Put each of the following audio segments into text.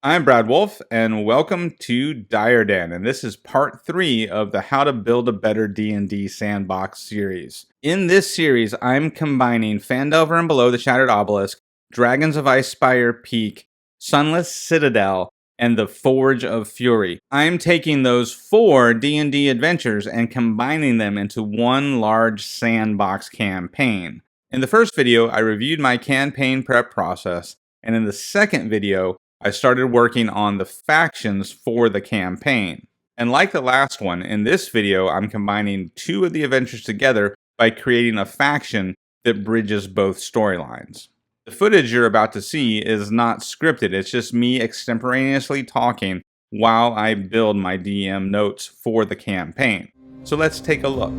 I'm Brad Wolf, and welcome to Dire Den, and this is part 3 of the How to Build a Better D&D Sandbox series. In this series, I'm combining Pandelver and Below, the Shattered Obelisk, Dragons of Icespire Peak, Sunless Citadel, and the Forge of Fury. I'm taking those 4 D&D adventures and combining them into one large Sandbox campaign. In the first video, I reviewed my campaign prep process, and in the second video, I started working on the factions for the campaign. And like the last one, in this video, I'm combining 2 of the adventures together by creating a faction that bridges both storylines. The footage you're about to see is not scripted, it's just me extemporaneously talking while I build my DM notes for the campaign. So let's take a look.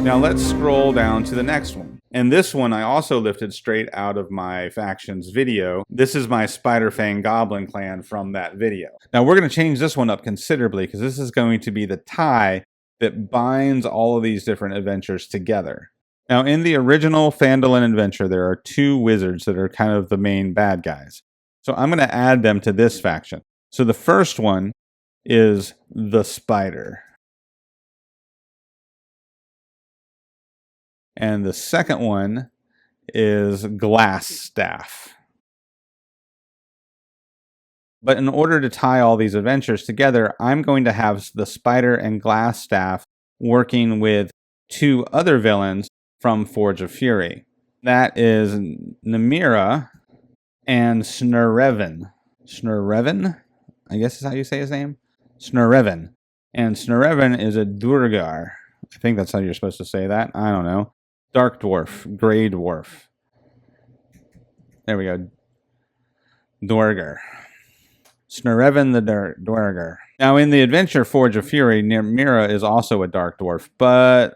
Now let's scroll down to the next one. And this one I also lifted straight out of my factions video. This is my Spider Fang Goblin clan from that video. Now we're going to change this one up considerably because this is going to be the tie that binds all of these different adventures together. Now in the original Phandeler adventure, there are 2 wizards that are kind of the main bad guys. So I'm going to add them to this faction. So the first one is the Spider. And the second one is Glassstaff. But in order to tie all these adventures together, I'm going to have the Spider and Glassstaff working with 2 other villains from Forge of Fury. That is Namira and Snurreven. Snurreven? I guess is how you say his name? Snurreven. And Snurreven is a Durgar. I think that's how you're supposed to say that. I don't know. Dark Dwarf, Grey Dwarf. There we go. Dwarger. Snurreven the Dwarger. Now in the adventure Forge of Fury, Namira is also a Dark Dwarf, but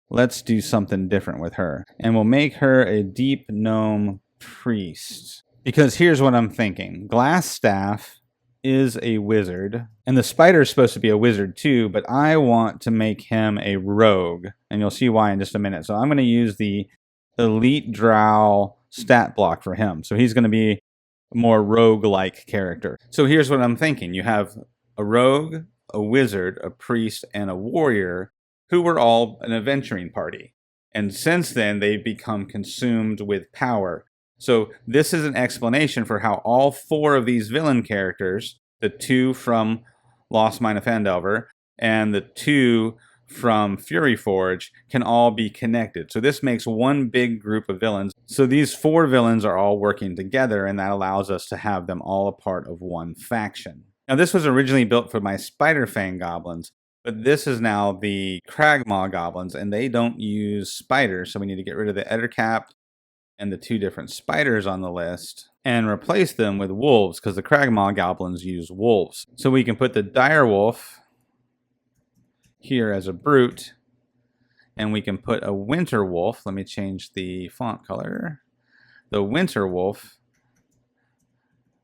let's do something different with her. And we'll make her a Deep Gnome Priest. Because here's what I'm thinking. Glassstaff is a wizard, and the Spider is supposed to be a wizard too, but I want to make him a rogue, and you'll see why in just a minute. So I'm going to use the Elite Drow stat block for him. So he's going to be a more rogue-like character. So here's what I'm thinking. You have a rogue, a wizard, a priest, and a warrior who were all an adventuring party. And since then, they've become consumed with power. So this is an explanation for how all 4 of these villain characters, the 2 from Lost Mine of Phandelver and the 2 from Fury Forge, can all be connected. So this makes one big group of villains. So these 4 villains are all working together, and that allows us to have them all a part of one faction. Now this was originally built for my Spider Fang Goblins, but this is now the Cragmaw Goblins, and they don't use spiders, so we need to get rid of the Ettercap and the 2 different spiders on the list and replace them with wolves, because the Cragmaw Goblins use wolves. So we can put the Direwolf here as a brute, and we can put a Winter Wolf. Let me change the font color. The Winter Wolf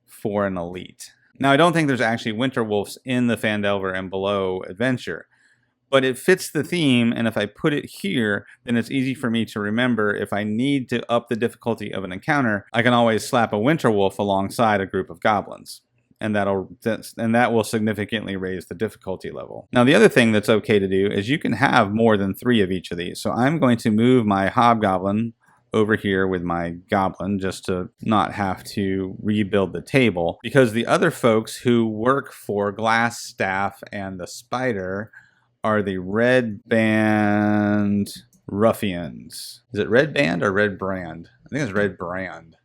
for an elite. Now I don't think there's actually Winter Wolves in the Phandelver and Below adventure, but it fits the theme, and if I put it here, then it's easy for me to remember. If I need to up the difficulty of an encounter, I can always slap a Winter Wolf alongside a group of goblins, and that will significantly raise the difficulty level. Now the other thing that's okay to do is you can have more than 3 of each of these. So I'm going to move my Hobgoblin over here with my Goblin just to not have to rebuild the table, because the other folks who work for Glassstaff and the Spider are the Red Band Ruffians. Is it Red Band or Red Brand? I think it's Red Brand.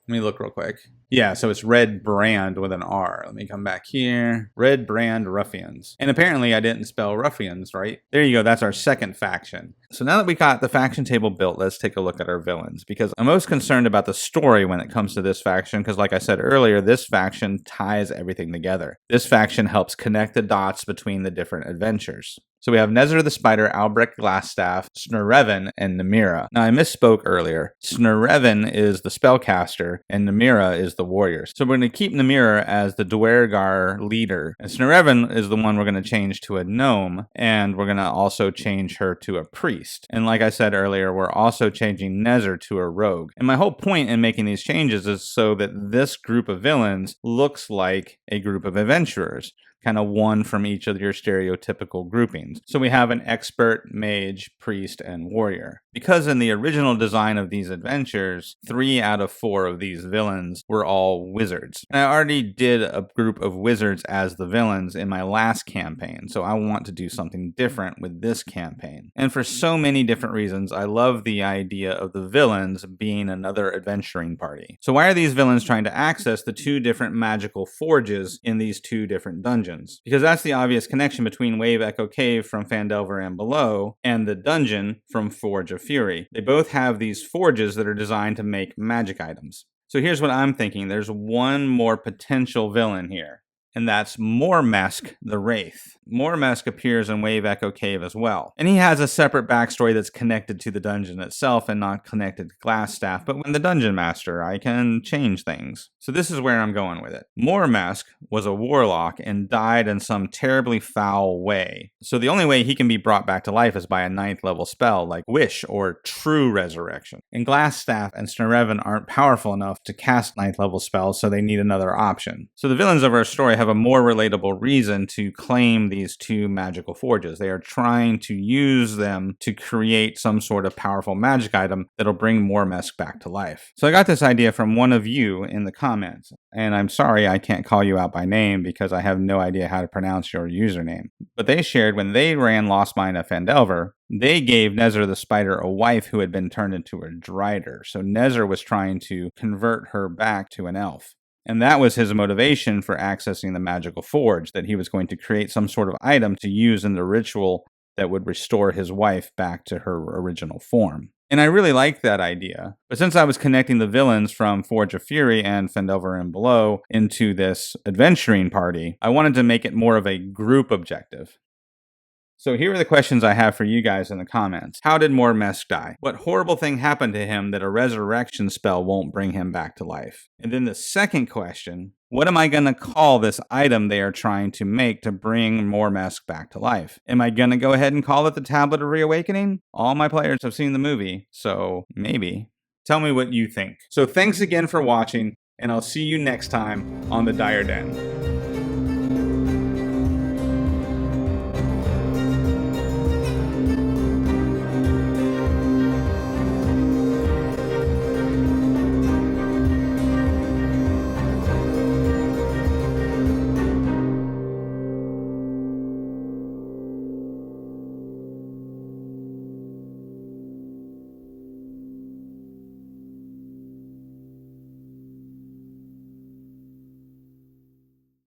Let me look real quick. Yeah, so it's Red Brand with an R. Let me come back here. Red Brand Ruffians. And apparently I didn't spell ruffians, right? There you go. That's our second faction. So now that we got the faction table built, let's take a look at our villains, because I'm most concerned about the story when it comes to this faction, because like I said earlier, this faction ties everything together. This faction helps connect the dots between the different adventures. So we have Nezzer the Spider, Albrecht Glassstaff, Snurreven, and Namira. Now I misspoke earlier. Snurreven is the spellcaster, and Namira is the the warriors. So we're going to keep Namira as the Duergar leader, and Snereven is the one we're going to change to a gnome, and we're going to also change her to a priest. And like I said earlier, we're also changing Nezer to a rogue. And my whole point in making these changes is so that this group of villains looks like a group of adventurers, kind of one from each of your stereotypical groupings. So we have an expert, mage, priest, and warrior. Because in the original design of these adventures, 3 out of 4 of these villains were all wizards. And I already did a group of wizards as the villains in my last campaign, so I want to do something different with this campaign. And for so many different reasons, I love the idea of the villains being another adventuring party. So why are these villains trying to access the 2 different magical forges in these 2 different dungeons? Because that's the obvious connection between Wave Echo Cave from Pandelver and Below and the dungeon from Forge of Fury. They both have these forges that are designed to make magic items. So here's what I'm thinking. There's one more potential villain here, and that's Mormesk the Wraith. Mormesk appears in Wave Echo Cave as well. And he has a separate backstory that's connected to the dungeon itself and not connected to Glassstaff, but when the dungeon master, I can change things. So this is where I'm going with it. Mormesk was a warlock and died in some terribly foul way. So the only way he can be brought back to life is by a 9th level spell like Wish or True Resurrection. And Glassstaff and Snereven aren't powerful enough to cast 9th level spells, so they need another option. So the villains of our story have a more relatable reason to claim these 2 magical forges. They are trying to use them to create some sort of powerful magic item that'll bring Mormesk back to life. So I got this idea from one of you in the comments, and I'm sorry I can't call you out by name because I have no idea how to pronounce your username. But they shared when they ran Lost Mine of Phandelver, they gave Nezer the Spider a wife who had been turned into a Drider. So Nezer was trying to convert her back to an elf. And that was his motivation for accessing the magical forge, that he was going to create some sort of item to use in the ritual that would restore his wife back to her original form. And I really liked that idea. But since I was connecting the villains from Forge of Fury and Pandelver and Below into this adventuring party, I wanted to make it more of a group objective. So here are the questions I have for you guys in the comments. How did Mormesk die? What horrible thing happened to him that a resurrection spell won't bring him back to life? And then the second question, what am I going to call this item they are trying to make to bring Mormesk back to life? Am I going to go ahead and call it the Tablet of Reawakening? All my players have seen the movie, so maybe. Tell me what you think. So thanks again for watching, and I'll see you next time on the Dire Den.